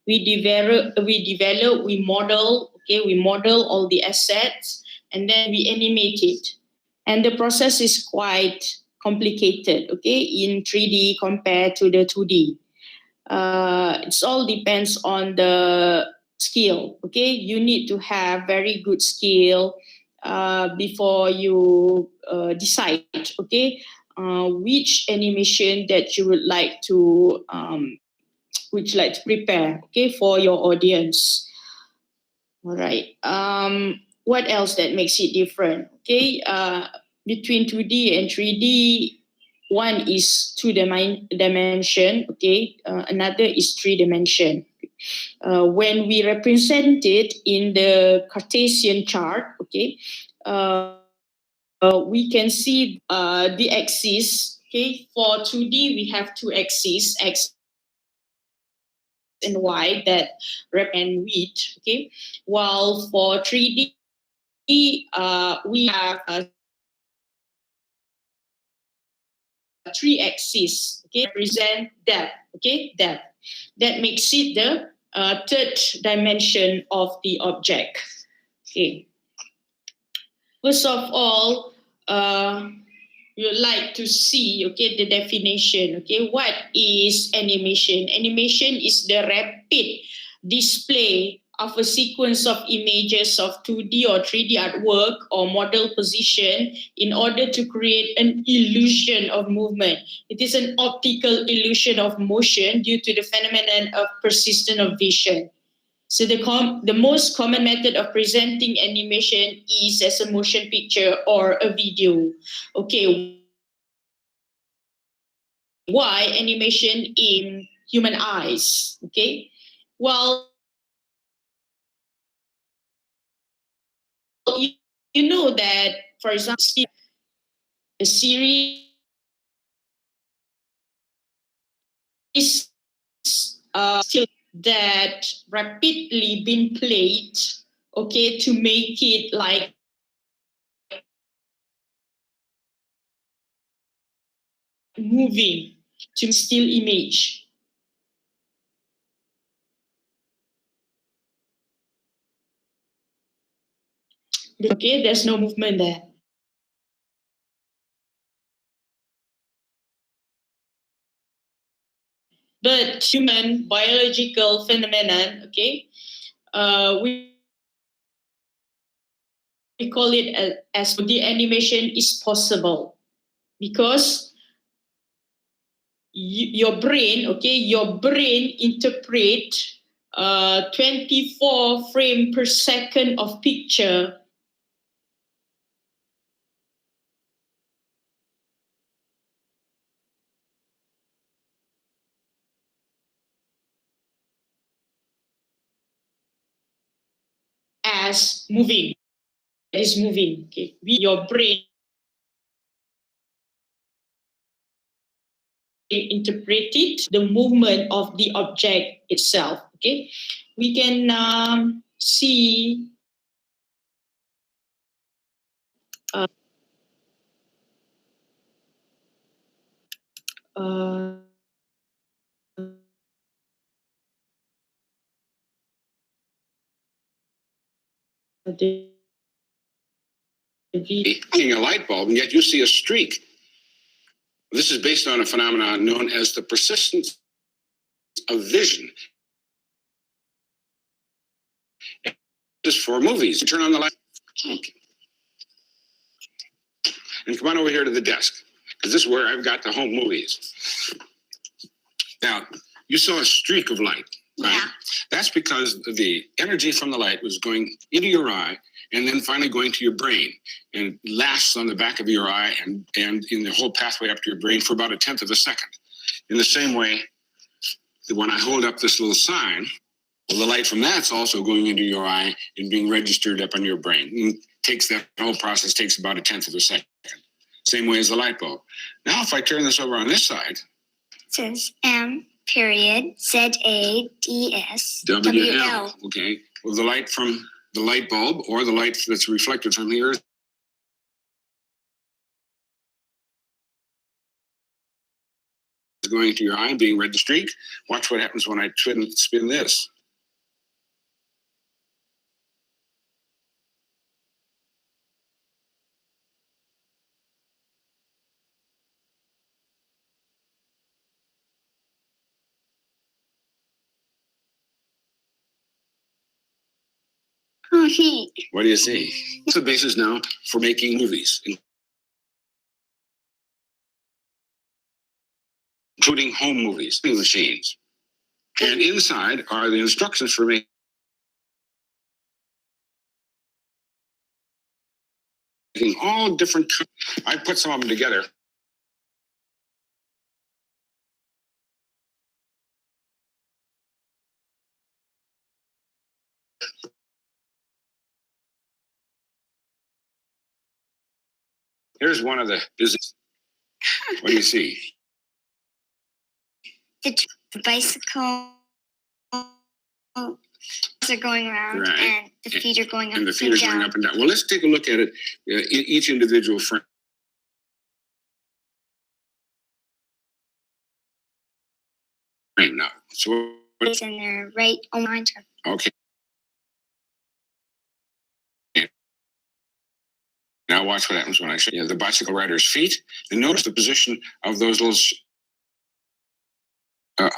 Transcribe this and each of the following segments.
we model, okay, we model all the assets, and then we animate it. And the process is quite complicated, okay, in 3D compared to the 2D. It all depends on the skill, okay? You need to have very good skill before you decide, okay, which animation that you would like to prepare, okay, for your audience. All right. What else that makes it different? Okay. Between 2D and 3D, one is dimension. Okay. Another is 3 dimension. When we represent it in the Cartesian chart, okay, we can see the axis. Okay. For 2D, we have two axes, X and Y, that represent width. Okay. While for 3D, we have three axes, okay, represent depth, okay, depth. That makes it the third dimension of the object. Okay. First of all, you'd like to see, okay, the definition. Okay, what is animation? Animation is the rapid display of a sequence of images of 2D or 3D artwork or model position in order to create an illusion of movement. It is an optical illusion of motion due to the phenomenon of persistence of vision. So the most common method of presenting animation is as a motion picture or a video. Okay, why animation in human eyes? Okay, well, you know that, for example, a series still that rapidly been played, okay, to make it like moving to still image. Okay, there's no movement there. But human biological phenomenon, okay, we call it as the animation is possible because your brain, okay, your brain interpret 24 frame per second of picture as moving. It is moving. Okay, your brain interpreted the movement of the object itself. Okay, we can see uh, the seeing a light bulb, and yet you see a streak. This is based on a phenomenon known as the persistence of vision. This is for movies. Turn on the light. Okay. And come on over here to the desk, because this is where I've got the home movies. Now, you saw a streak of light, right? Yeah. That's because the energy from the light was going into your eye and then finally going to your brain and lasts on the back of your eye and in the whole pathway up to your brain for about 1/10 of a second. In the same way, when I hold up this little sign, well, the light from that's also going into your eye and being registered up on your brain. And that whole process takes about 1/10 of a second. Same way as the light bulb. Now, if I turn this over on this side, it says M.ZADS WL. Okay. Well, the light from the light bulb or the light that's reflected from the earth is going to your eye and being read the streak. Watch what happens when I spin this. Oh, neat. What do you see? It's the basis now for making movies, including home movies, machines. And inside are the instructions for making all different. I put some of them together. Here's one of the business. What do you see? The bicycle are going around, Right. and the feet are going up And the feet are going up and down. Well, let's take a look at it. Each individual frame. Now, so And they're right on top. okay. Now watch what happens when I show you the bicycle rider's feet, and notice the position of those little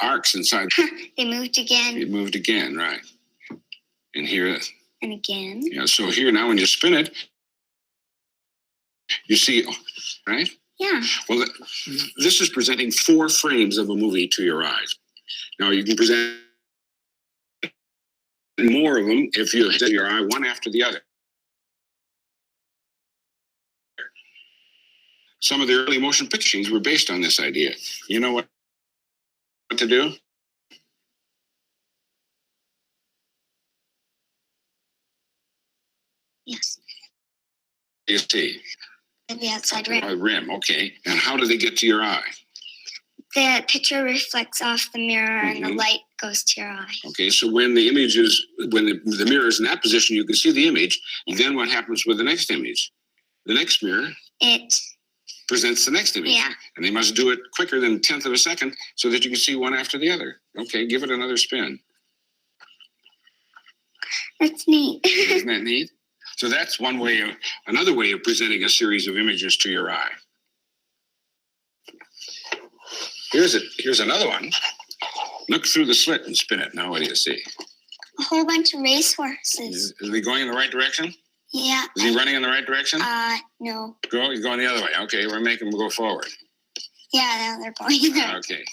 arcs inside. They moved again It moved again, right? And here, and again. yeah. So here now, when you spin it, you see, right? Yeah. Well, this is presenting 4 frames of a movie to your eyes. Now you can present more of them if you set your eye one after the other. Some of the early motion picture scenes were based on this idea. You know what to do? Yes. You see. The outside rim. A rim, okay. And how do they get to your eye? The picture reflects off the mirror, and the Mhm. light goes to your eye. Okay, so when the image is, when the mirror is in that position, you can see the image. And then what happens with the next image? The next mirror It. presents the next image. Yeah. And they must do it quicker than a tenth of a second so that you can see one after the other. Okay, give it another spin. That's neat. Isn't that neat? So that's one way of, another way of presenting a series of images to your eye. Here's another one. Look through the slit and spin it. Now what do you see? A whole bunch of racehorses. Is he going in the right direction? Yeah. Is he running in the right direction? No. He's going the other way. Okay, we're making him go forward. Yeah, now they're going there. Okay.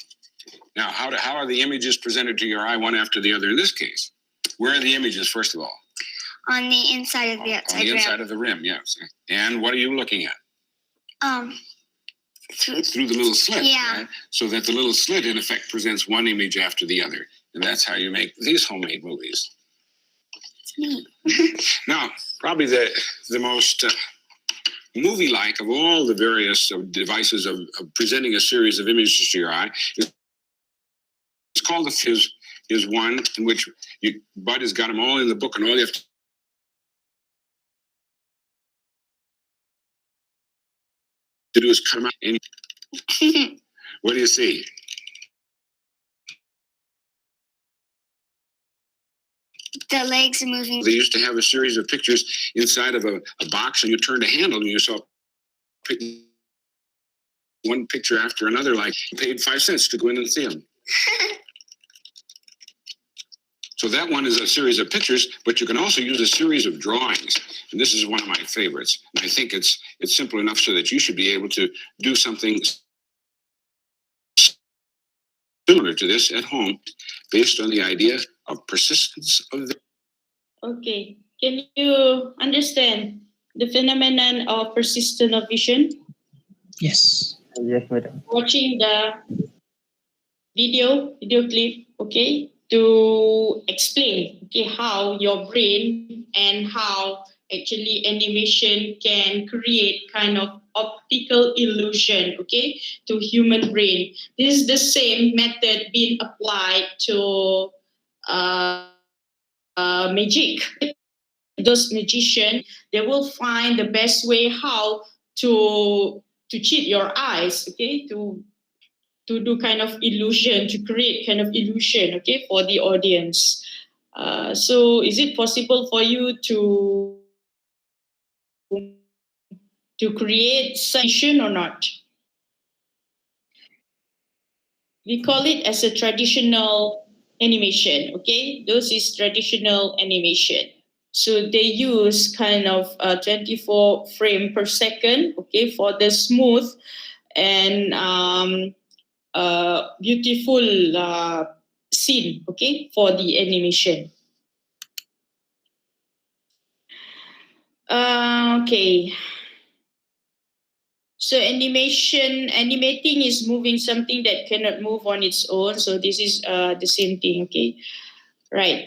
Now, how are the images presented to your eye one after the other in this case? Where are the images, first of all? On the inside of the On outside the rim. inside of the rim, yes. And what are you looking at? Through Through the little slit. Yeah. Right? So that the little slit, in effect, presents one image after the other. And that's how you make these homemade movies. It's neat. Now, probably the most movie-like of all the various devices of presenting a series of images to your eye is it's called the Fizz. Is one in which Bud has got them all in the book, and all you have to do is cut them out. And what do you see? The legs are moving. They used to have a series of pictures inside of a box, and you turned a handle, and you saw one picture after another. Like you paid 5 cents to go in and see them. So that one is a series of pictures, but you can also use a series of drawings. And this is one of my favorites. And I think it's simple enough so that you should be able to do something similar to this at home based on the idea of persistence of the... Okay. Can you understand the phenomenon of persistent of vision? Yes. Yes, madam. Watching the video clip, okay, to explain, okay, how your brain and how actually animation can create kind of optical illusion, okay, to human brain. This is the same method being applied to magic. Those magicians, they will find the best way how to cheat your eyes, okay, to do kind of illusion, to create kind of illusion, okay, for the audience. So is it possible for you to create such illusion or not? We call it as a traditional animation, okay? Those is traditional animation. So they use kind of 24 frame per second, okay, for the smooth and beautiful scene, okay, for the animation. Okay. So animating is moving something that cannot move on its own. So this is the same thing, okay? Right.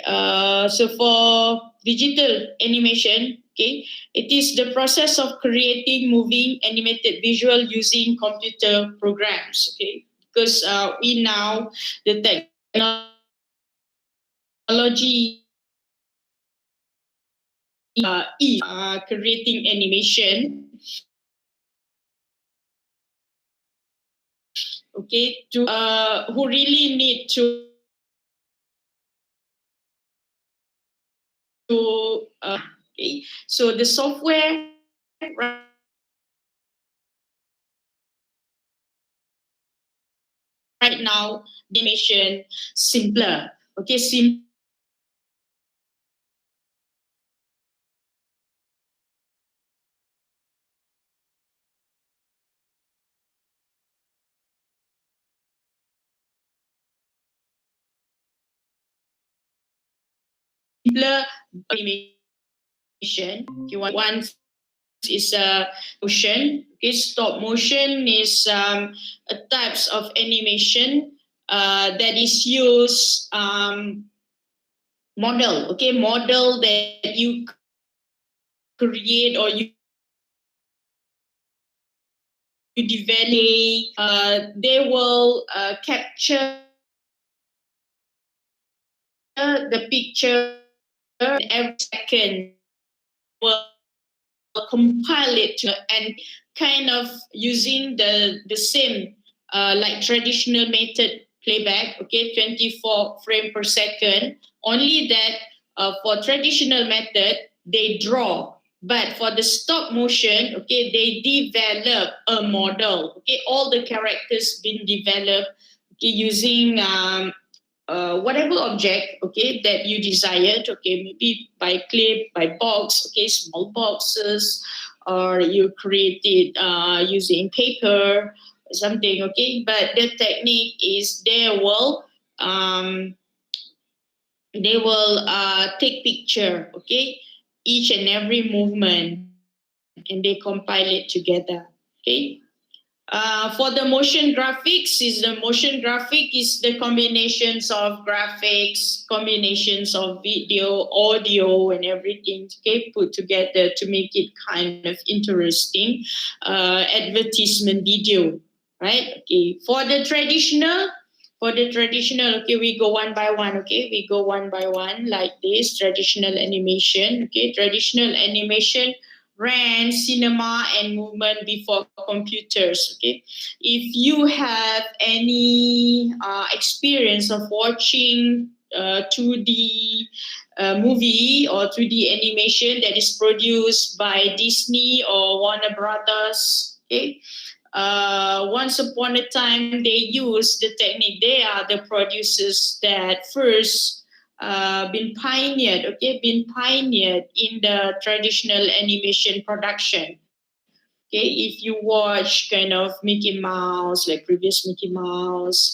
So for digital animation, okay, it is the process of creating moving animated visual using computer programs, okay? Because we now, the technology is creating animation, okay, to who really need to okay. So the software right now, the animation simpler, okay, simpler animation. Okay, one is motion. Okay, stop motion is a types of animation that is used model. Okay, model that you create or you develop. They will capture the picture every second. Will compile it and kind of using the same like traditional method playback, okay, 24 frame per second. Only that for traditional method they draw, but for the stop motion, okay, they develop a model, okay, all the characters been developed, okay, using whatever object, okay, that you desired, okay, maybe by clip, by box, okay, small boxes, or you create it using paper or something, okay. But the technique is they will take picture, okay, each and every movement, and they compile it together, okay. For the motion graphics, is the combinations of graphics, combinations of video, audio, and everything, okay, put together to make it kind of interesting. Advertisement video, right? Okay. Okay, we go one by one. Okay, we go one by one like this. Traditional animation. Okay, traditional animation ran cinema and movement before computers. Okay, if you have any experience of watching 2D movie or 2D animation that is produced by Disney or Warner Brothers, okay, once upon a time they used the technique. They are the producers that first been pioneered in the traditional animation production. Okay, if you watch kind of Mickey Mouse, like previous Mickey Mouse,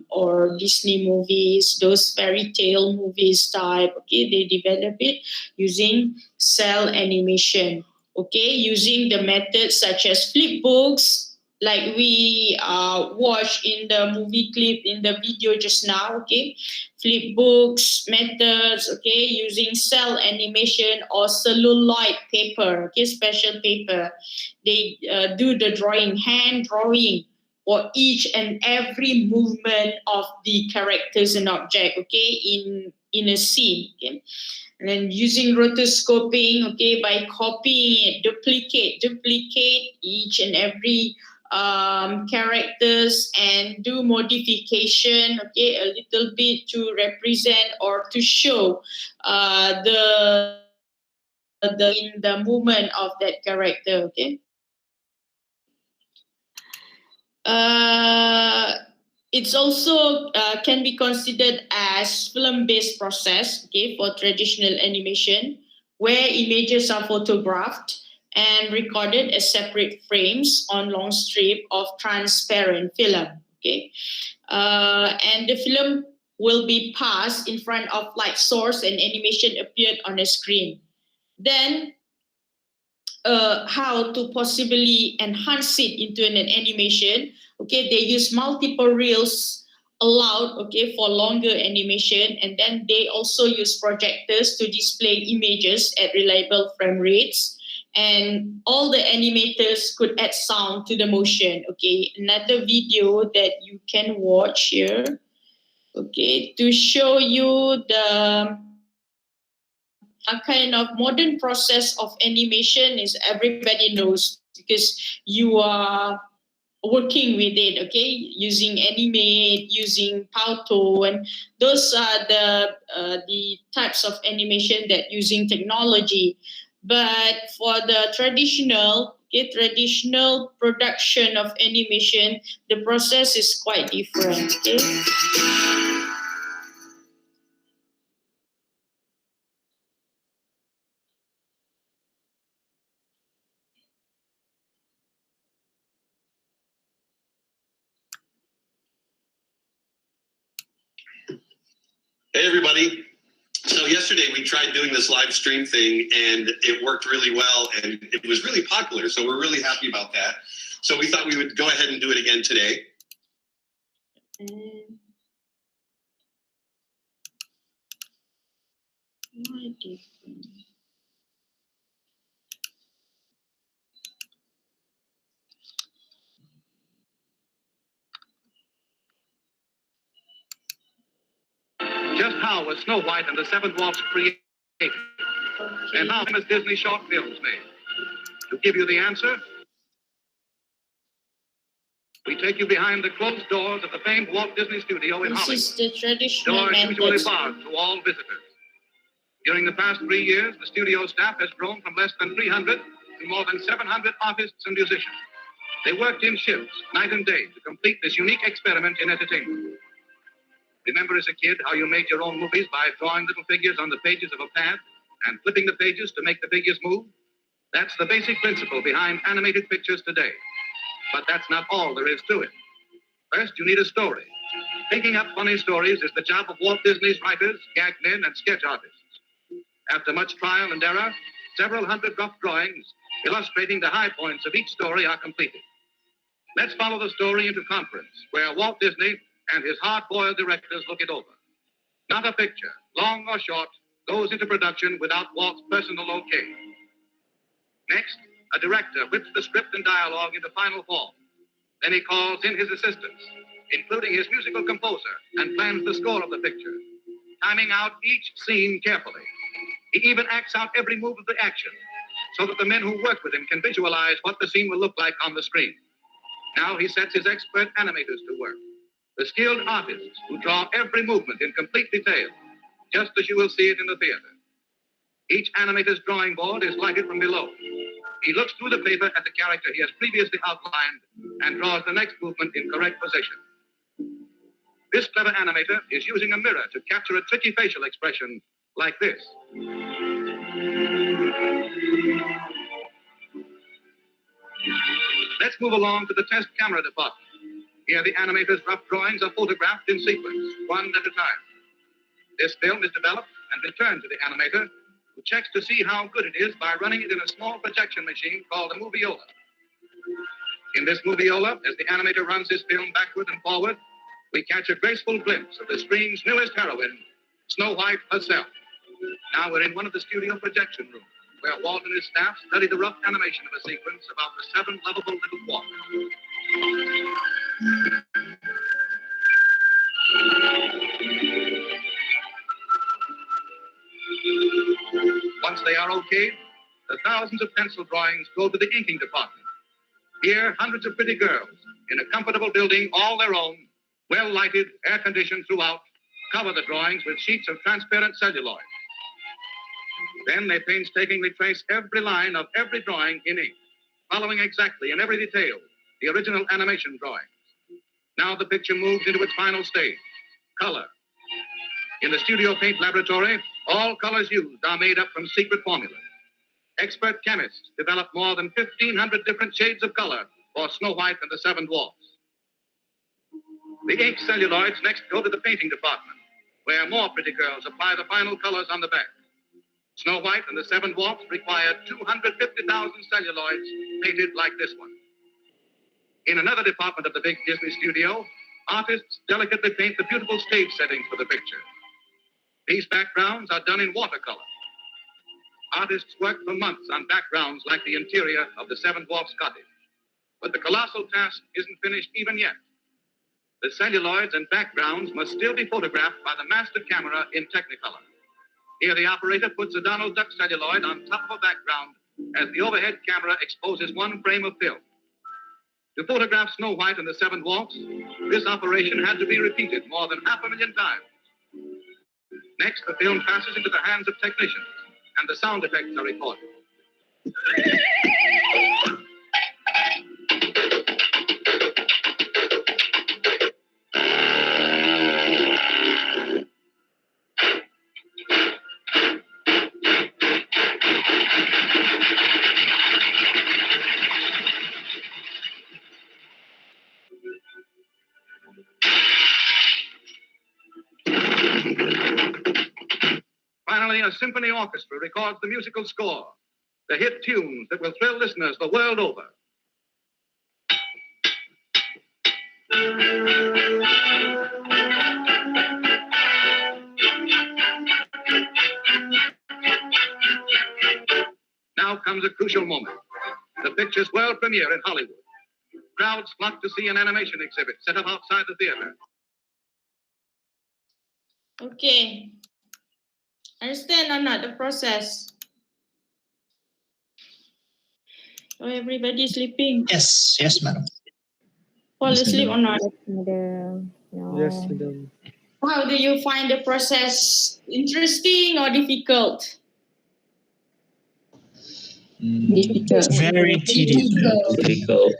or Disney movies, those fairy tale movies type, okay, they develop it using cell animation. Okay, using the methods such as flip books, like we watched in the movie clip in the video just now. Okay, flip books methods, okay, using cell animation or celluloid paper, okay, special paper. They do the drawing, hand drawing for each and every movement of the characters and object, okay, in a scene, okay. And then using rotoscoping, okay, by copying it, duplicate each and every characters and do modification, okay, a little bit to represent or to show the movement of that character, okay. Uh, it's also can be considered as film-based process, okay, for traditional animation. where images are photographed and recorded as separate frames on long strip of transparent film. Okay, and the film will be passed in front of light source and animation appeared on the screen. Then how to possibly enhance it into an animation. Okay, they use multiple reels allowed, okay, for longer animation, and then they also use projectors to display images at reliable frame rates, and all the animators could add sound to the motion. Okay, another video that you can watch here, okay, to show you the a kind of modern process of animation is everybody knows because you are working with it, okay, using Animate, using Pauto, and those are the types of animation that using technology. But for the traditional production of animation, the process is quite different. Okay. Hey, everybody. So yesterday we tried doing this live stream thing and it worked really well and it was really popular. So we're really happy about that. So we thought we would go ahead and do it again today. Just how was Snow White and the Seven Dwarfs created? And how famous Disney short films made? To give you the answer, we take you behind the closed doors of the famed Walt Disney Studio in Hollywood. This is the traditional Doors usually method. barred to all visitors. During the past 3 years, the studio staff has grown from less than 300 to more than 700 artists and musicians. They worked in shifts, night and day, to complete this unique experiment in entertainment. Remember as a kid how you made your own movies by drawing little figures on the pages of a pad and flipping the pages to make the figures move? That's the basic principle behind animated pictures today. But that's not all there is to it. First, you need a story. Thinking up funny stories is the job of Walt Disney's writers, gag men, and sketch artists. After much trial and error, several hundred rough drawings illustrating the high points of each story are completed. Let's follow the story into conference, where Walt Disney and his hard-boiled directors look it over. Not a picture, long or short, goes into production without Walt's personal okay. Next, a director whips the script and dialogue into final form. Then he calls in his assistants, including his musical composer, and plans the score of the picture, timing out each scene carefully. He even acts out every move of the action, so that the men who work with him can visualize what the scene will look like on the screen. Now he sets his expert animators to work, the skilled artists who draw every movement in complete detail, just as you will see it in the theater. Each animator's drawing board is lighted from below. He looks through the paper at the character he has previously outlined and draws the next movement in correct position. This clever animator is using a mirror to capture a tricky facial expression like this. Let's move along to the test camera department. Here the animator's rough drawings are photographed in sequence, one at a time. This film is developed and returned to the animator, who checks to see how good it is by running it in a small projection machine called a moviola. In this moviola, as the animator runs his film backward and forward, we catch a graceful glimpse of the screen's newest heroine, Snow White herself. Now we're in one of the studio projection rooms, where Walt and his staff study the rough animation of a sequence about the 7 lovable little dwarfs. Once they are okay, the thousands of pencil drawings go to the inking department. Here, hundreds of pretty girls in a comfortable building all their own, well lighted, air conditioned throughout, cover the drawings with sheets of transparent celluloid. Then they painstakingly trace every line of every drawing in ink, following exactly in every detail the original animation drawings. Now the picture moves into its final stage, color. In the studio paint laboratory, All colors used are made up from secret formulas. Expert chemists developed more than 1,500 different shades of color for Snow White and the Seven Dwarfs. The ink celluloids next go to the painting department, where more pretty girls apply the final colors on the back. Snow White and the Seven Dwarfs required 250,000 celluloids painted like this one. In another department of the big Disney studio, artists delicately paint the beautiful stage settings for the picture. These backgrounds are done in watercolor. Artists work for months on backgrounds like the interior of the Seven Dwarfs cottage. But the colossal task isn't finished even yet. The celluloids and backgrounds must still be photographed by the master camera in Technicolor. Here the operator puts a Donald Duck celluloid on top of a background as the overhead camera exposes one frame of film. To photograph Snow White and the Seven Dwarfs, this operation had to be repeated more than 500,000 times. Next, the film passes into the hands of technicians, and the sound effects are recorded. Finally, a symphony orchestra records the musical score, the hit tunes that will thrill listeners the world over. Now comes a crucial moment, the picture's world premiere in Hollywood. Crowds flock to see an animation exhibit set up outside the theater. Okay. Understand or not the process? Oh, everybody sleeping. Yes, yes, madam. Fall Yes, asleep or madam. not? Madam. No. Yes, madam. How do you find the process? Interesting or difficult? Difficult. Very tedious. Difficult.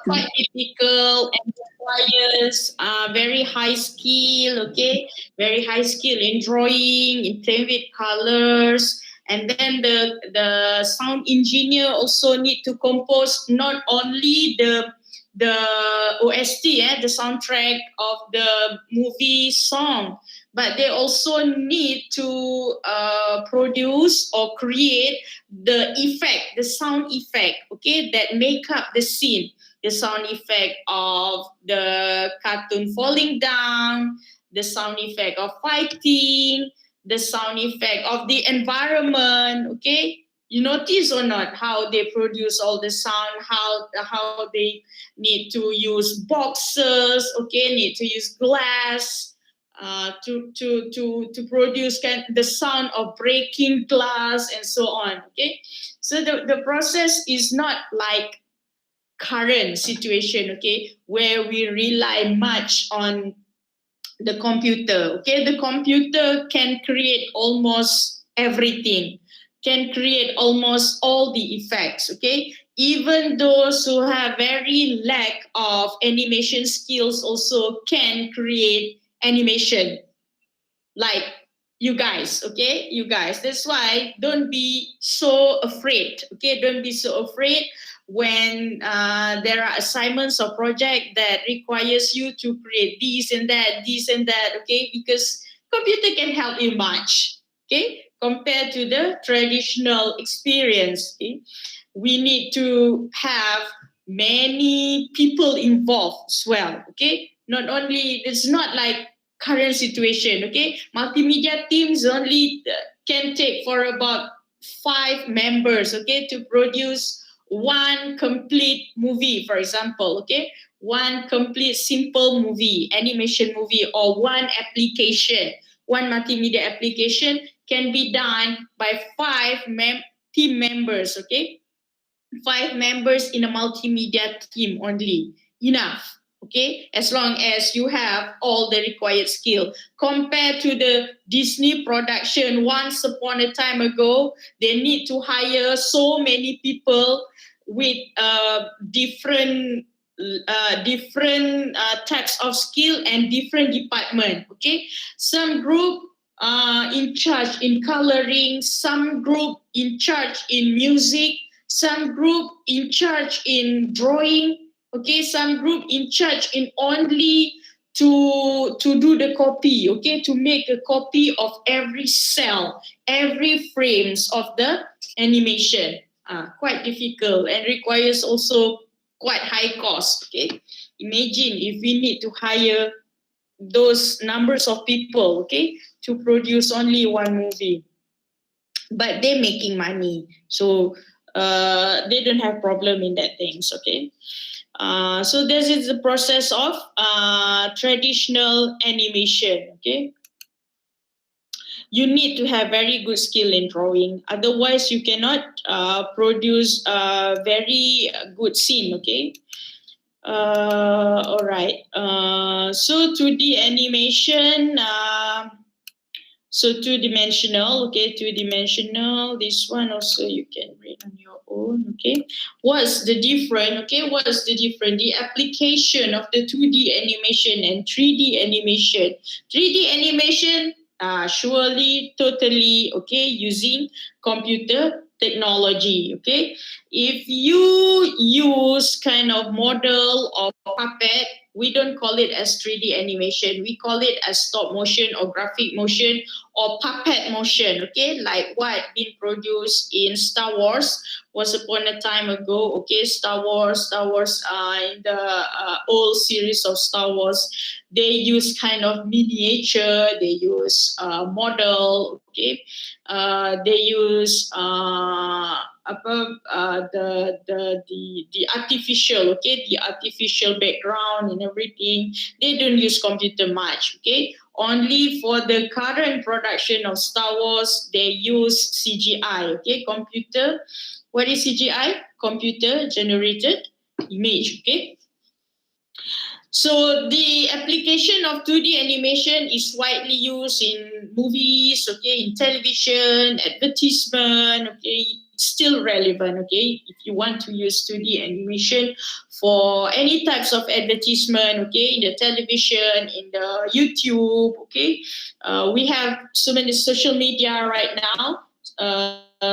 Quite difficult and requires very high skill, okay? Very high skill in drawing, in playing with colors. And then the sound engineer also need to compose not only the OST, the soundtrack of the movie song, but they also need to produce or create the effect, the sound effect, okay, that make up the scene. The sound effect of the cartoon falling down, the sound effect of fighting, the sound effect of the environment, okay? You notice or not how they produce all the sound, how they need to use boxes, okay, need to use glass to produce the sound of breaking glass and so on, okay? So the process is not like current situation, okay, where we rely much on the computer, okay? The computer can create almost everything, can create almost all the effects, okay? Even those who have very lack of animation skills also can create animation, like you guys, okay? You guys, that's why don't be so afraid, okay? Don't be so afraid when there are assignments or project that requires you to create this and that, okay? Because computer can help you much, okay? Compared to the traditional experience, okay? We need to have many people involved as well, okay? Not only, it's not like current situation, okay? Multimedia teams only can take for about 5 members, okay, to produce one complete movie, for example, okay? One complete simple movie, animation movie, or one application, one multimedia application can be done by 5 team members, okay? 5 members in a multimedia team only, enough, okay? As long as you have all the required skill. Compared to the Disney production, once upon a time ago, they need to hire so many people with different types of skill and different department, okay? Some group in charge in coloring, some group in charge in music, some group in charge in drawing, okay, some group in charge in only to do the copy, okay, to make a copy of every cell, every frames of the animation. Quite difficult and requires also quite high cost, okay. Imagine if we need to hire those numbers of people, okay, to produce only one movie, but they're making money, so they don't have problem in that things, okay. So this is the process of traditional animation, okay. You need to have very good skill in drawing, otherwise you cannot produce a very good scene, okay. All right. So 2D animation. So two-dimensional. Okay, two-dimensional. This one also you can read on your own. Okay. What's the difference? Okay, what's the difference? The application of the 2D animation and 3D animation. 3D animation, surely, totally, okay, using computer technology, okay. If you use kind of model or puppet, we don't call it as 3D animation. We call it as stop motion or graphic motion or puppet motion, okay, like what been produced in Star Wars was upon a time ago, okay. Star Wars, in the old series of Star Wars, they use kind of miniature, they use model, okay. They use the artificial, okay, the artificial background and everything. They don't use computer much, okay. Only for the current production of Star Wars, they use CGI, okay, computer. What is CGI? Computer generated image, okay. So the application of 2D animation is widely used in movies, okay, in television, advertisement, okay, still relevant, okay. If you want to use 2D animation for any types of advertisement, okay, in the television, in the YouTube, okay, we have so many social media right now.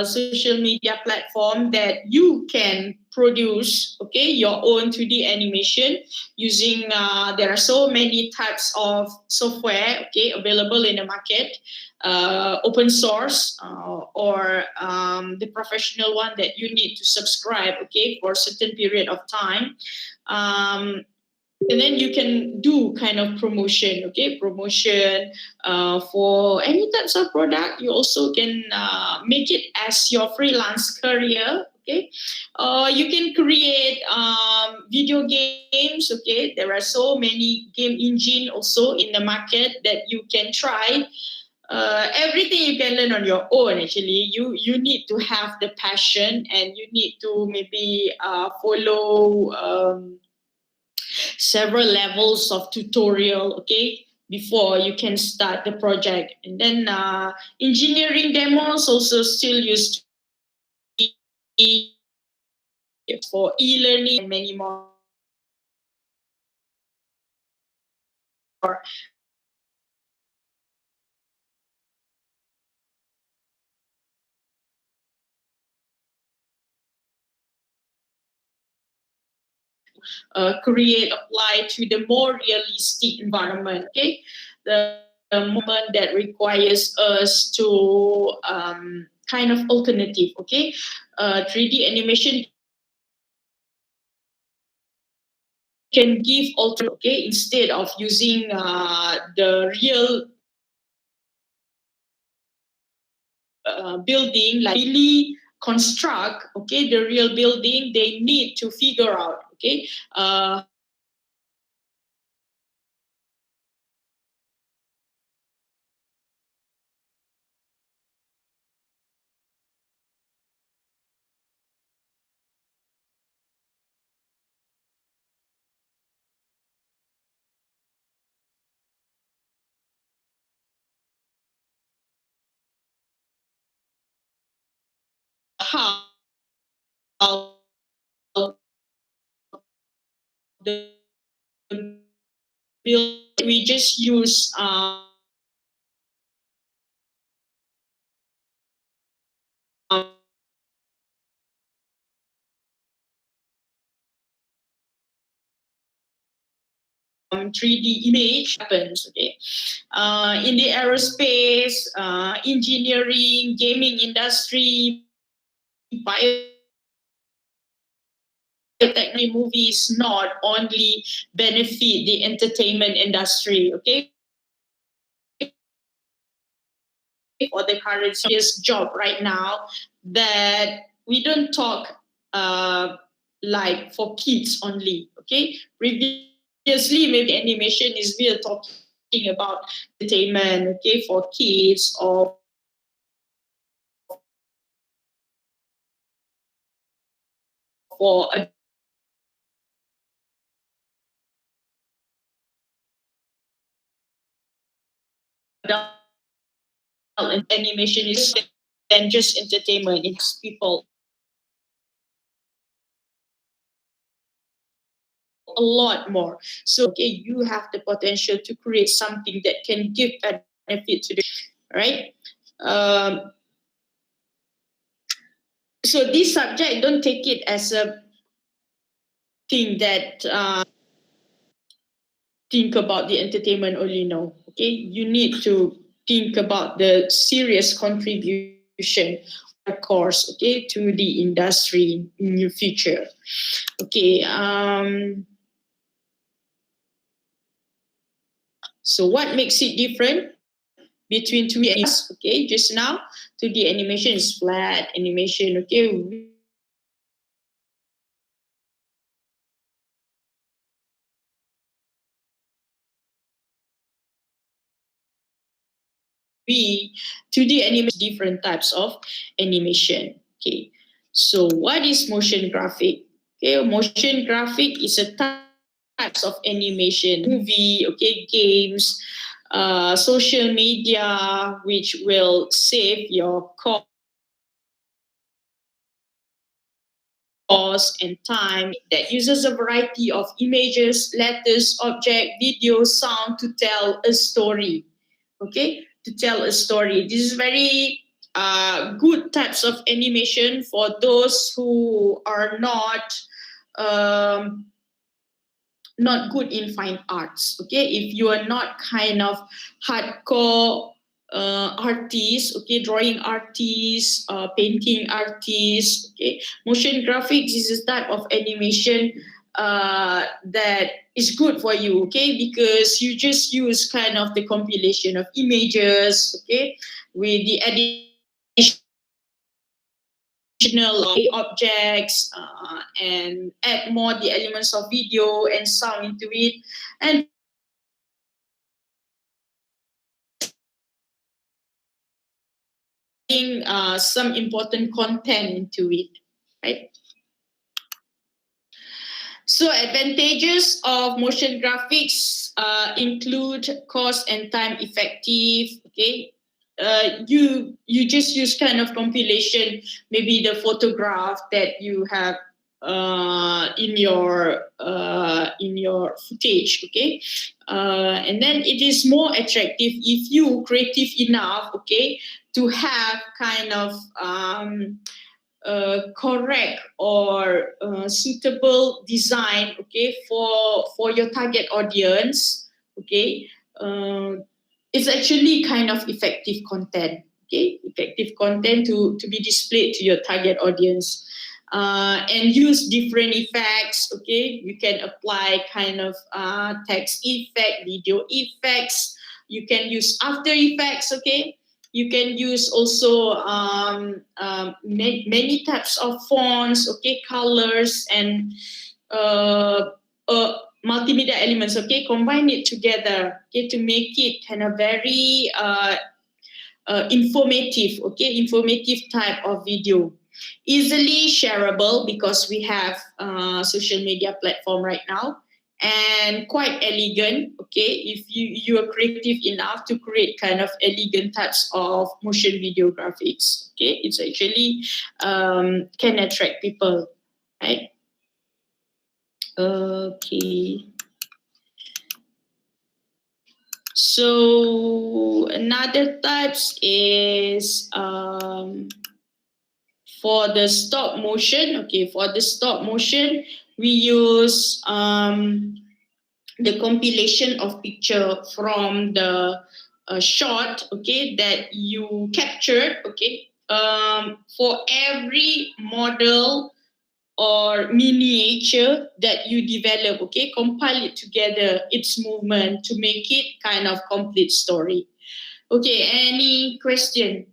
Social media platform that you can produce, okay, your own 2D animation using there are so many types of software, okay, available in the market, open source or the professional one that you need to subscribe, okay, for a certain period of time. And then you can do kind of promotion, okay, promotion for any types of product. You also can make it as your freelance career, okay. You can create video games, okay. There are so many game engine also in the market that you can try. Everything you can learn on your own. Actually, you need to have the passion and you need to maybe follow several levels of tutorial, okay, before you can start the project. And then engineering demos also still used for e-learning and many more. Create, apply to the more realistic environment, okay. The moment that requires us to kind of alternative, okay. 3D animation can give alternative, okay, instead of using the real building, like really construct, okay, the real building. They need to figure out, okay, how the build. We just use 3D image happens. Okay, in the aerospace, engineering, gaming industry, biotechnology, movies not only benefit the entertainment industry. Okay, for the current serious job right now, that we don't talk like for kids only. Okay, previously maybe animation is we are talking about entertainment. Okay, for kids or for adult. Animation is than just entertainment. It's people a lot more. So okay, you have the potential to create something that can give benefit to the right. So this subject, don't take it as a thing that think about the entertainment only. No, okay, you need to think about the serious contribution, of course, okay, to the industry in your future. Okay. So what makes it different between 2D and okay, just now 2D animation is flat animation. Okay, we 2D animation, different types of animation. Okay, so what is motion graphic? Okay, motion graphic is a types of animation, movie, okay, games, social media, which will save your cost and time, that uses a variety of images, letters, object, video, sound to tell a story. Okay, to tell a story. This is very good types of animation for those who are not good in fine arts. Okay, if you are not kind of hardcore artist, okay, drawing artist, painting artist, okay, motion graphics is a type of animation that is good for you, okay, because you just use kind of the compilation of images, okay, with the additional objects and add more the elements of video and sound into it, and some important content into it, right? So advantages of motion graphics include cost and time effective. Okay, you just use kind of compilation, maybe the photograph that you have in your footage. Okay, and then it is more attractive if you creative enough. Okay, to have kind of correct or suitable design, okay, for your target audience. Okay, it's actually kind of effective content. Okay, effective content to be displayed to your target audience. And use different effects. Okay, you can apply kind of text effect, video effects. You can use After Effects. Okay, you can use also many types of fonts, okay, colors and multimedia elements. Okay, combine it together, okay, to make it kind of very informative. Okay, informative type of video, easily shareable because we have social media platform right now, and quite elegant. Okay, if you are creative enough to create kind of elegant types of motion video graphics, okay, it's actually can attract people, right? Okay, so another types is for the stop motion. Okay, for the stop motion we use the compilation of picture from the shot, okay, that you captured, okay, for every model or miniature that you develop, okay, compile it together, its movement, to make it kind of complete story. Okay, any question?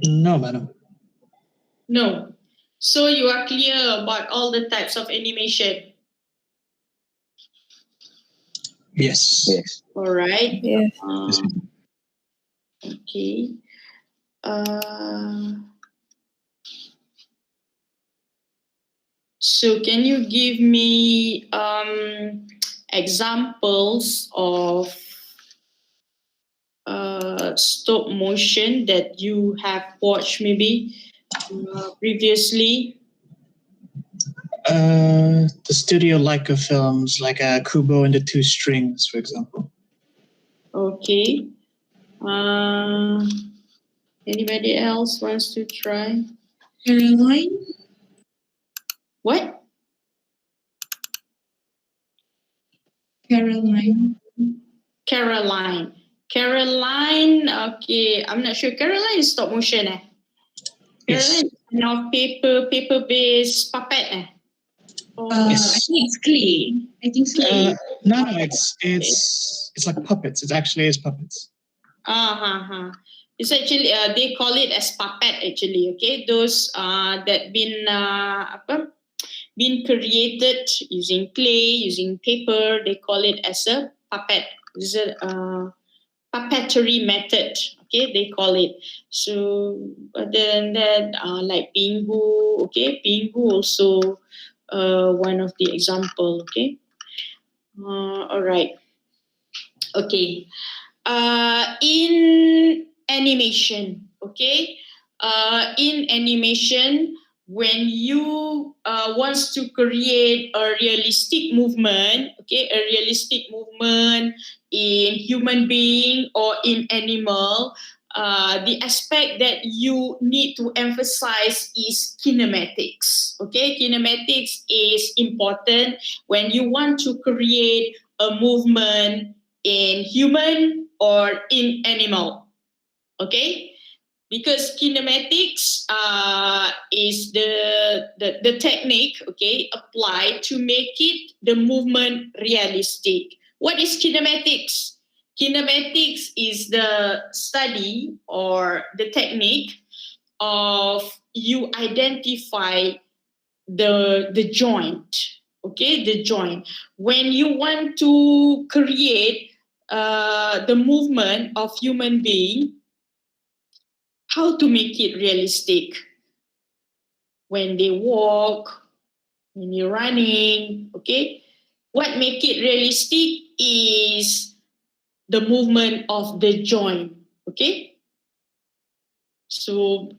No, madam. No. So you are clear about all the types of animation? Yes. All right. Yes. Okay. So can you give me examples of stop motion that you have watched maybe previously? The Studio Leica films, like Kubo and the Two Strings, for example. Okay. Anybody else wants to try? Caroline? What? Caroline. Caroline, okay. I'm not sure. Caroline is stop motion, eh? Yes. Caroline is paper-based puppet, eh? Yes. I think it's clay. No, it's like puppets. It actually is puppets. It's actually they call it as puppet actually. Okay, those that been created using clay, using paper. They call it as a puppet. This is a puppetry method. Okay, they call it. So other than that, like Pingu. Okay, Pingu also one of the example. Okay. All right. Okay. In animation, okay, in animation, when you wants to create a realistic movement, okay, a realistic movement in human being or in animal, the aspect that you need to emphasize is kinematics. Okay, kinematics is important when you want to create a movement in human or in animal. Okay, because kinematics is the technique, okay, applied to make it the movement realistic. What is kinematics? Kinematics is the study or the technique of you identify the joint, okay, the joint. When you want to create the movement of human being, how to make it realistic? When they walk, when you're running, okay? What make it realistic is the movement of the joint, okay? So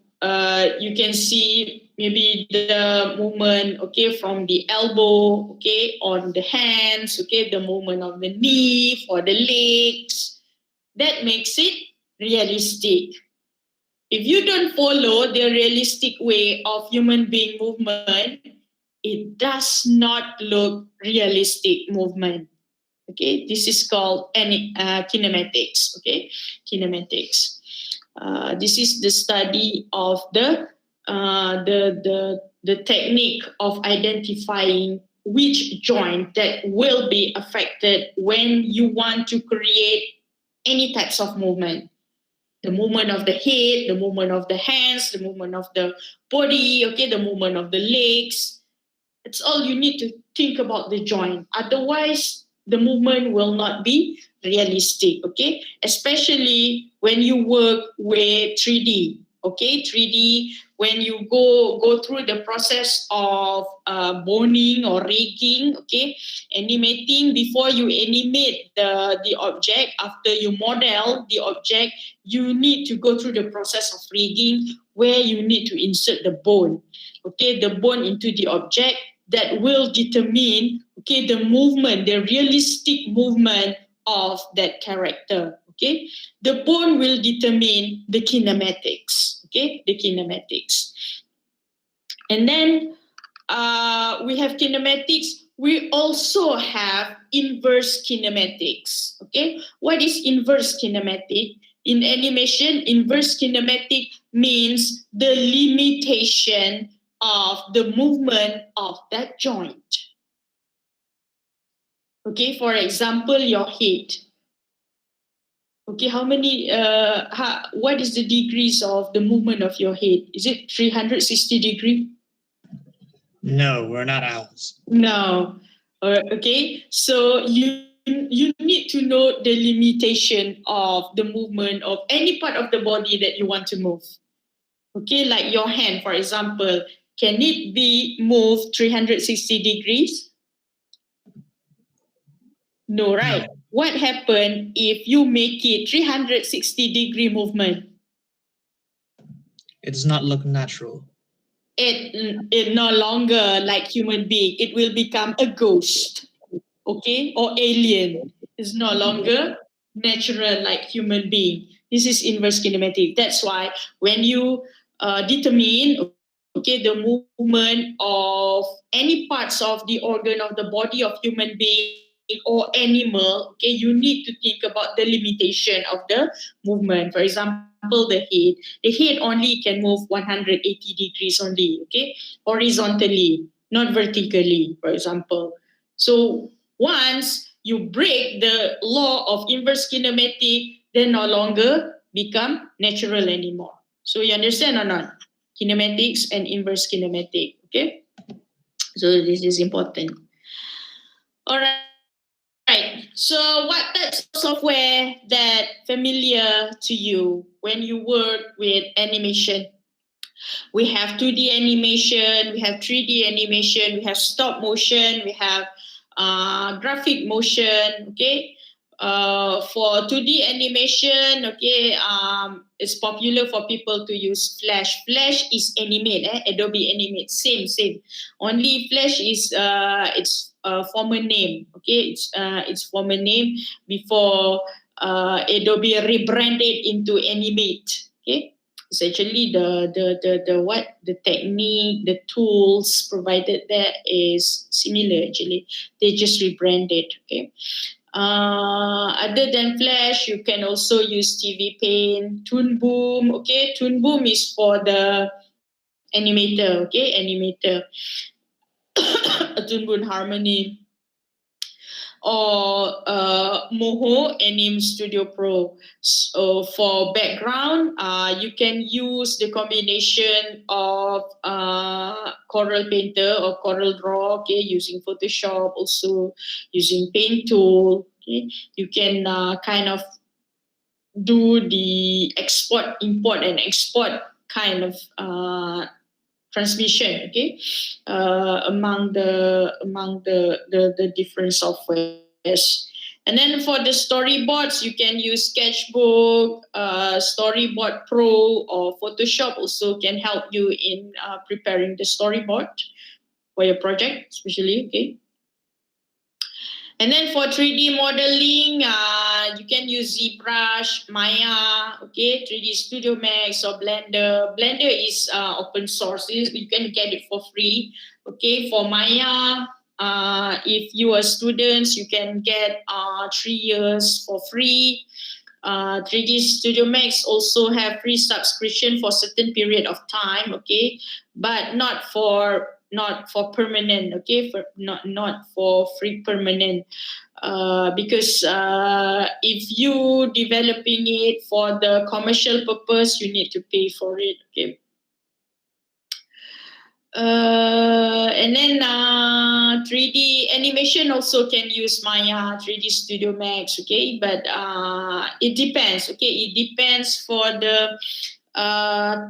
you can see maybe the movement, okay, from the elbow, okay, on the hands, okay, the movement of the knee or the legs. That makes it realistic. If you don't follow the realistic way of human being movement, it does not look realistic movement. Okay, this is called kinematics. Okay, kinematics. This is the study of the technique of identifying which joint that will be affected when you want to create any types of movement. The movement of the head, the movement of the hands, the movement of the body, okay, the movement of the legs. It's all you need to think about the joint. Otherwise, the movement will not be realistic, okay? Especially when you work with 3D, okay? 3D, when you go through the process of boning or rigging, okay? Animating, before you animate the object, after you model the object, you need to go through the process of rigging where you need to insert the bone, okay? The bone into the object that will determine, okay, the movement, the realistic movement of that character, okay? The bone will determine the kinematics, okay? The kinematics. And then we have kinematics we also have inverse kinematics. Okay, what is inverse kinematic? In animation, inverse kinematic means the limitation of the movement of that joint. Okay, for example, your head. Okay, what is the degrees of the movement of your head? Is it 360 degree? No, we're not owls. No. Okay, so you need to know the limitation of the movement of any part of the body that you want to move. Okay, like your hand, for example, can it be moved 360 degrees? No, right? No. What happens if you make it 360 degree movement? It does not look natural. It no longer like human being. It will become a ghost, okay, or alien. It's no longer natural like human being. This is inverse kinematic. That's why when you determine, okay, the movement of any parts of the organ of the body of human being or animal, okay, you need to think about the limitation of the movement. For example, the head. The head only can move 180 degrees only, okay, horizontally, not vertically, for example. So once you break the law of inverse kinematic, they no longer become natural anymore. So you understand or not? Kinematics and inverse kinematic, okay? So this is important. All right. So what types of software that familiar to you when you work with animation? We have 2D animation, we have 3D animation, we have stop motion, we have graphic motion, okay? For 2D animation, okay, it's popular for people to use Flash. Flash is Animate, Adobe Animate, same. Only Flash is its former name, okay? Its former name before Adobe rebranded into Animate, okay? Essentially the technique, the tools provided there is similar actually. They just rebranded, okay? Other than Flash, you can also use TV Paint, Toon Boom, okay? Toon Boom is for the animator, okay? Animator. Toon Boom Harmony. Or Moho Anim Studio Pro. So for background, you can use the combination of Corel Painter or Corel Draw, okay, using Photoshop, also using Paint Tool. Okay, you can kind of do the import and export kind of transmission, okay, among the different softwares. And then for the storyboards, you can use Sketchbook, Storyboard Pro, or Photoshop also can help you in preparing the storyboard for your project, especially, okay. And then for 3D modeling, you can use ZBrush, Maya, okay, 3D Studio Max or Blender. Blender is open source. You can get it for free. Okay, for Maya, if you are students, you can get 3 years for free. 3D Studio Max also have free subscription for certain period of time, okay, but not for permanent, okay, not for free permanent, because if you developing it for the commercial purpose, you need to pay for it, okay. And then 3D animation also can use Maya, 3D Studio Max, okay, but it depends, okay, it depends for the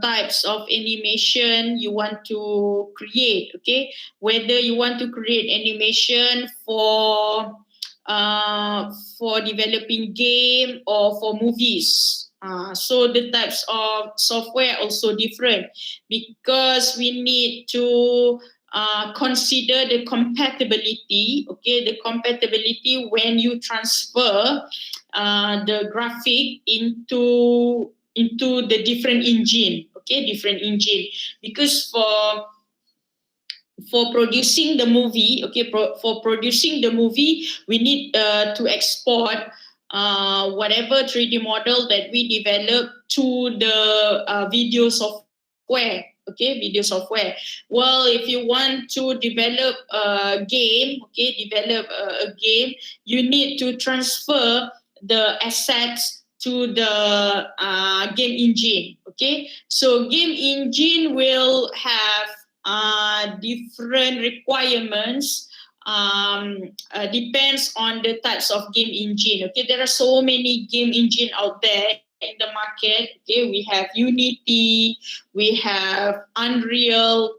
types of animation you want to create, okay, whether you want to create animation for developing game or for movies. So the types of software also different, because we need to consider the compatibility, okay, the compatibility when you transfer the graphic into the different engine, okay, different engine, because for for producing the movie, okay, for producing the movie, we need to export whatever 3D model that we develop to the video software. Okay, video software. Well, if you want to develop a game, a game, you need to transfer the assets to the game engine. Okay, so game engine will have different requirements. Depends on the types of game engine. Okay, there are so many game engine out there in the market. Okay, we have Unity, we have Unreal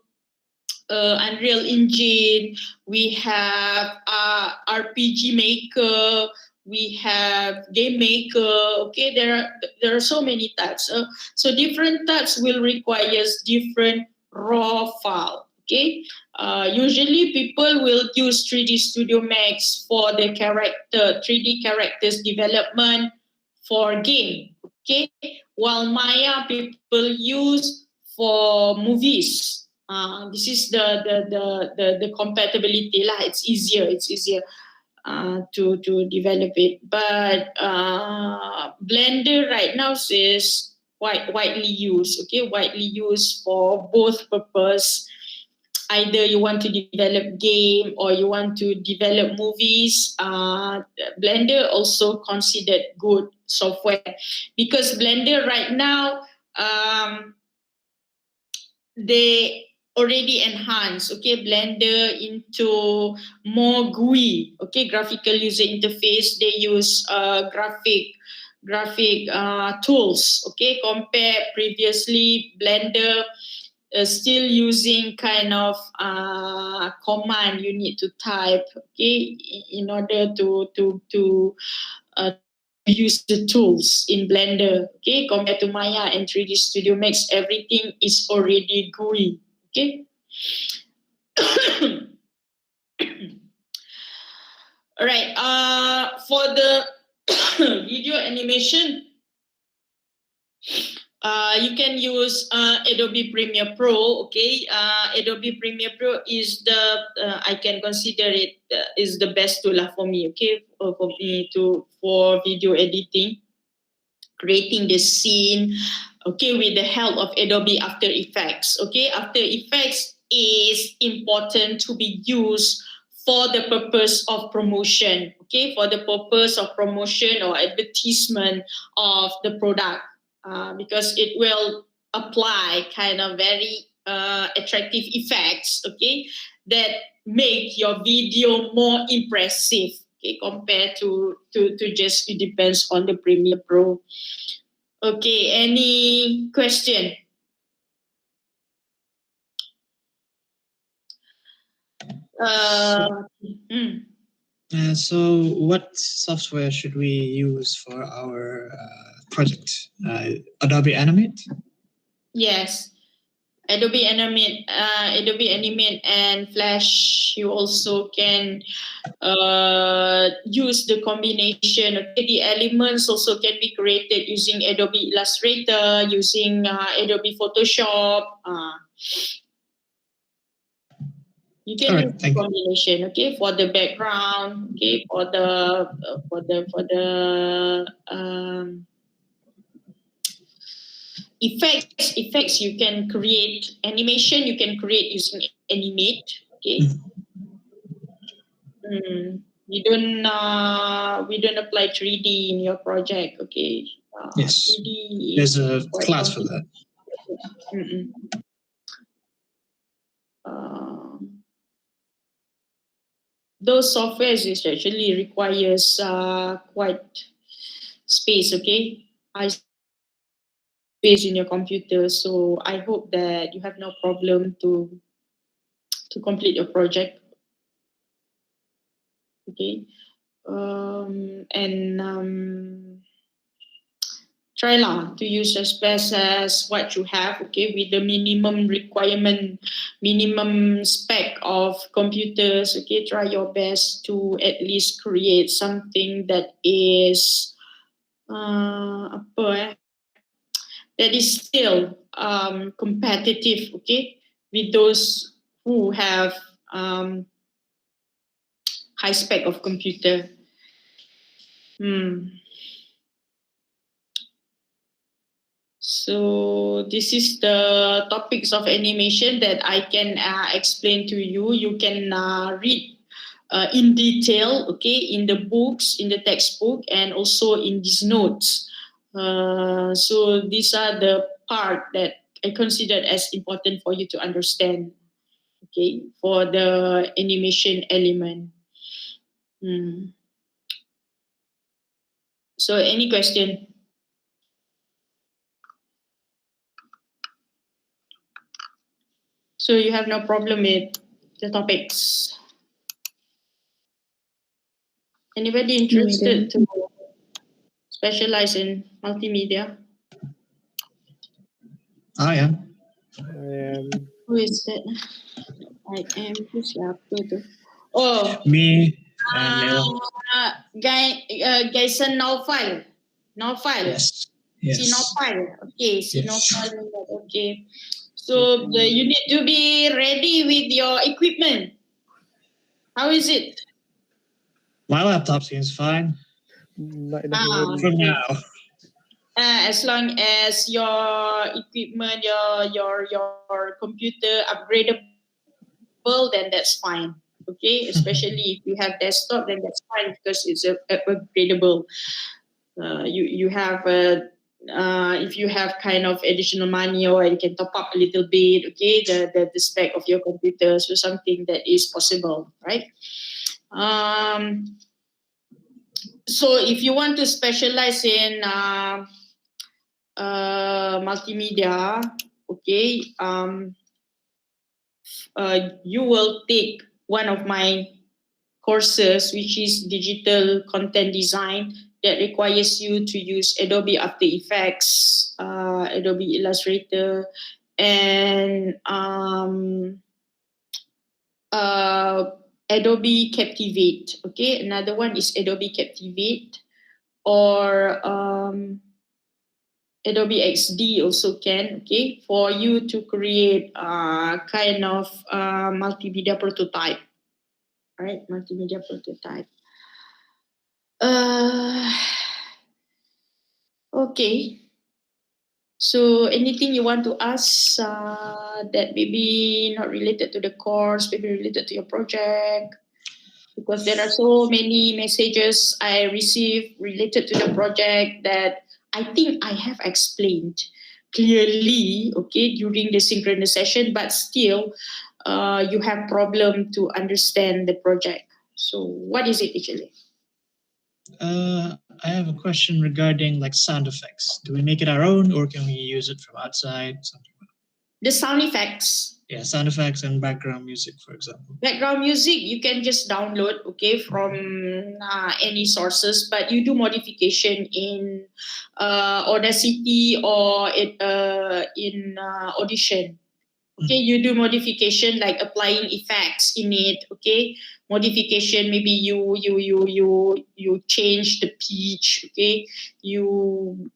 Engine, we have RPG Maker, we have Game Maker. Okay, there are so many types. So different types will require different raw file. Okay, usually people will use 3D Studio Max for the 3D characters development for game. Okay, while Maya people use for movies. This is the compatibility lah. It's easier to develop it. But Blender right now is quite widely used. Okay, widely used for both purpose. Either you want to develop game or you want to develop movies. Blender also considered good software because Blender right now they already enhance, okay, Blender into more GUI, okay, graphical user interface. They use graphic tools, okay. Compare previously, Blender still using kind of command you need to type, okay, in order to use the tools in Blender, okay. Compared to Maya and 3D Studio Max, everything is already GUI, okay. All right. For the video animation, you can use Adobe Premiere Pro. Okay, Adobe Premiere Pro is I can consider it is the best tool for me. Okay, for video editing, creating the scene. Okay, with the help of Adobe After Effects. Okay, After Effects is important to be used for the purpose of promotion. Okay, for the purpose of promotion or advertisement of the product. Because it will apply kind of very attractive effects, okay, that make your video more impressive, okay, compared to just it depends on the Premiere Pro. Okay, any question? So what software should we use for our project? Adobe Animate? Yes, Adobe Animate, and Flash. You also can use the combination. Okay, the elements also can be created using Adobe Illustrator, using Adobe Photoshop. You can use the combination. Okay, for the background. Okay, for the effects you can create. Animation you can create using Animate. Okay. We don't apply 3D in your project. Okay. Yes. 3D there's a class for that. Those softwares is actually requires quite space. Okay, high space in your computer. So I hope that you have no problem to complete your project. Okay, try to use as best as what you have. Okay, with the minimum requirement, minimum spec of computers. Okay, try your best to at least create something that is that is still competitive, okay, with those who have high spec of computer. So this is the topics of animation that I can explain to you. You can read in detail, okay, in the books, in the textbook, and also in these notes. So these are the part that I consider as important for you to understand, okay, for the animation element. So any question? So you have no problem with the topics? Anybody interested to specialize in multimedia? I am. Who is that? I am. Who's siapa tu? Oh, Me and Leo. Gayson Naufal. Yes. Si Yes. Naufal. Okay, si Yes. Naufal. Okay. So you need to be ready with your equipment. How is it? My laptop seems fine for now. As long as your equipment, your computer upgradable, then that's fine. Okay, especially if you have desktop, then that's fine because it's upgradable. You have if you have kind of additional money, or you can top up a little bit. Okay, the spec of your computer, so something that is possible, right? So if you want to specialize in multimedia, okay, you will take one of my courses, which is digital content design, that requires you to use Adobe After Effects, Adobe Illustrator, and Adobe Captivate. Okay, another one is Adobe Captivate, or Adobe XD also can, okay, for you to create kind of multimedia prototype, right? Multimedia prototype. Okay. So anything you want to ask that maybe not related to the course, maybe related to your project? Because there are so many messages I receive related to the project that I think I have explained clearly, okay, during the synchronous session, but still you have problem to understand the project. So what is it actually? I have a question regarding like sound effects. Do we make it our own, or can we use it from outside? Something like The sound effects. Yeah, sound effects and background music, for example. Background music, you can just download, okay, from any sources, but you do modification in Audacity or in Audition. Okay, you do modification like applying effects in it. Okay, modification, maybe you change the pitch. Okay, you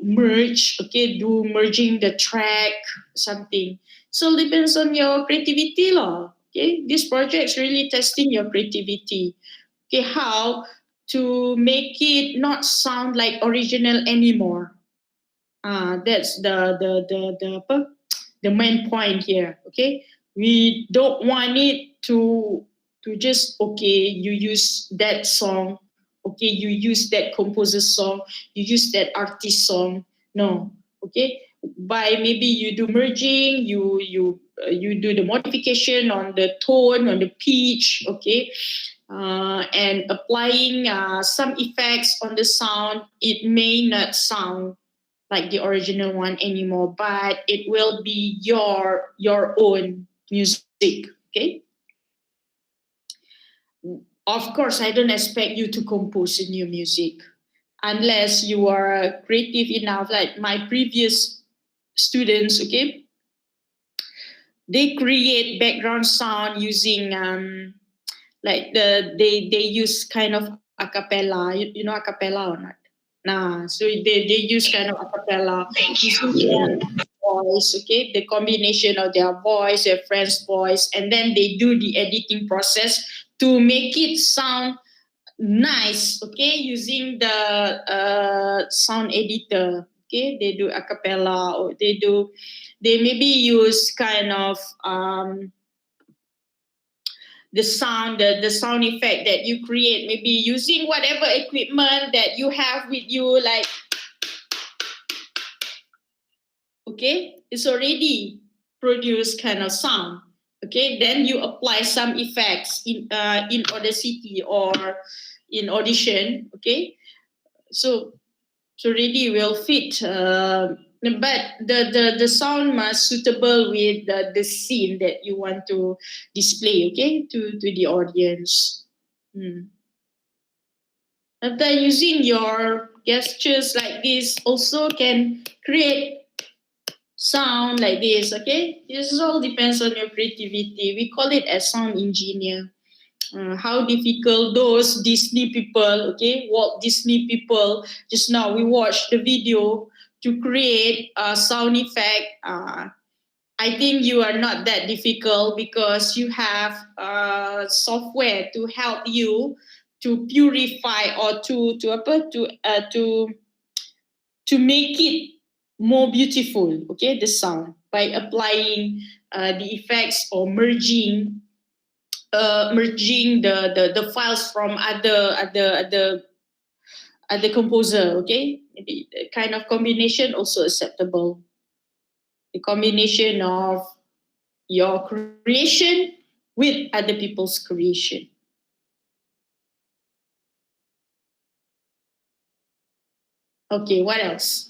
merge, okay, do merging the track, something. So depends on your creativity lah. Okay, this project's really testing your creativity. Okay, how to make it not sound like original anymore. That's the main point here. Okay, we don't want it to just, okay, you use that song, okay, you use that composer's song, you use that artist song. No, okay, by maybe you do merging, you do the modification on the tone, on the pitch, okay, and applying some effects on the sound. It may not sound like the original one anymore, but it will be your own music. Okay. Of course, I don't expect you to compose a new music unless you are creative enough. Like my previous students, okay, they create background sound using like they use kind of a cappella. You know a cappella or not? Nah, so they use kind of a cappella. voice, okay, the combination of their voice, their friend's voice, and then they do the editing process to make it sound nice, okay, using the sound editor. Okay, they do a cappella, or they maybe use kind of the sound effect that you create, maybe using whatever equipment that you have with you, like, okay, it's already produced kind of sound. Okay, then you apply some effects in Audacity or in Audition. Okay, so already will fit, but the sound must suitable with the scene that you want to display, okay, to the audience. After using your gestures like this, also can create sound like this, okay? This all depends on your creativity. We call it as sound engineer. How difficult those Disney people, okay, Walt Disney people, just now we watched the video to create a sound effect. I think you are not that difficult because you have software to help you to purify or to make it more beautiful, okay, the sound, by applying the effects or merging the files from other composer, okay? Maybe the kind of combination also acceptable. The combination of your creation with other people's creation. Okay, what else?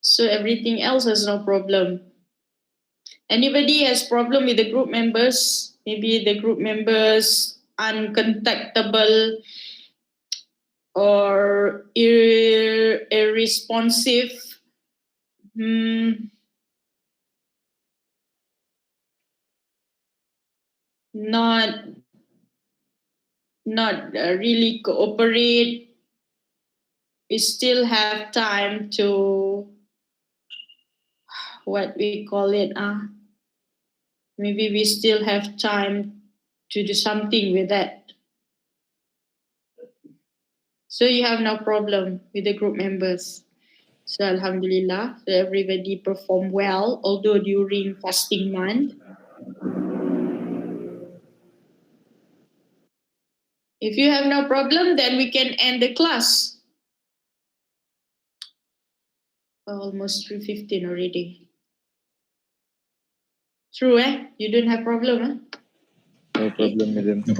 So everything else has no problem. Anybody has problem with the group members? Maybe the group members uncontactable or irresponsive. Not really cooperate. We still have time to, what we call it, maybe we still have time to do something with that. So you have no problem with the group members. So Alhamdulillah, so everybody performed well, although during fasting month. If you have no problem, then we can end the class. Almost 3:15 already. True, eh? You don't have problem, eh? No problem, madam. No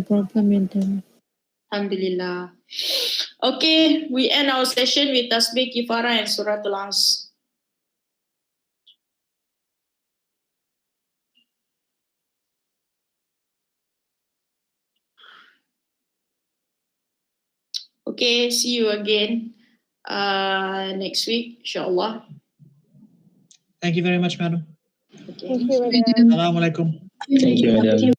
problem, madam. Alhamdulillah. Okay, we end our session with Tasbih Kifarah and Suratul As. Okay, see you again next week, inshallah. Thank you very much, madam. Okay. Thank you, madam. Assalamualaikum. Thank you, madam.